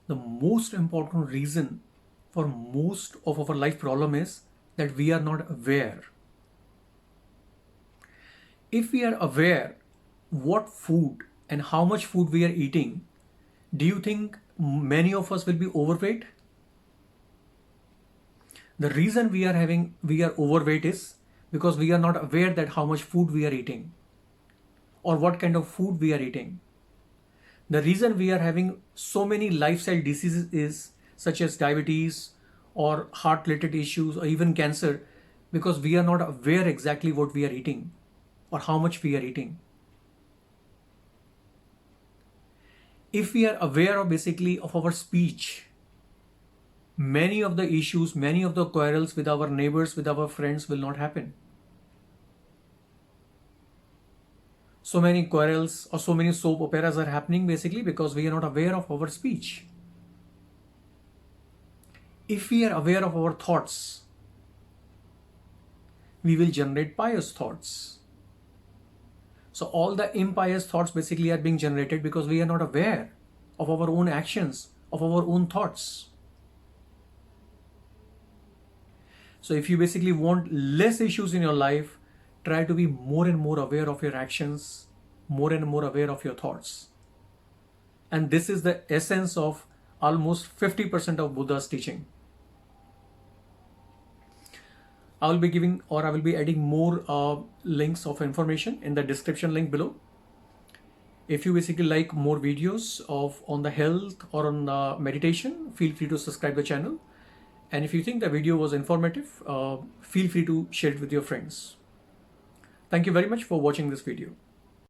The most important reason for most of our life problem is that we are not aware. If we are aware what food and how much food we are eating, do you think many of us will be overweight? The reason we are overweight is because we are not aware that how much food we are eating or what kind of food we are eating. The reason we are having so many lifestyle diseases is such as diabetes or heart related issues or even cancer because we are not aware exactly what we are eating or how much we are eating. If we are aware of basically of our speech, many of the issues, many of the quarrels with our neighbors, with our friends will not happen. So many quarrels or so many soap operas are happening basically because we are not aware of our speech. If we are aware of our thoughts, we will generate pious thoughts. So all the impious thoughts basically are being generated because we are not aware of our own actions, of our own thoughts. So if you basically want less issues in your life, try to be more and more aware of your actions, more and more aware of your thoughts. And this is the essence of almost 50% of Buddha's teaching. I will be giving or I will be adding more links of information in the description link below. If you basically like more videos of on the health or on meditation, feel free to subscribe the channel. And if you think the video was informative, feel free to share it with your friends. Thank you very much for watching this video.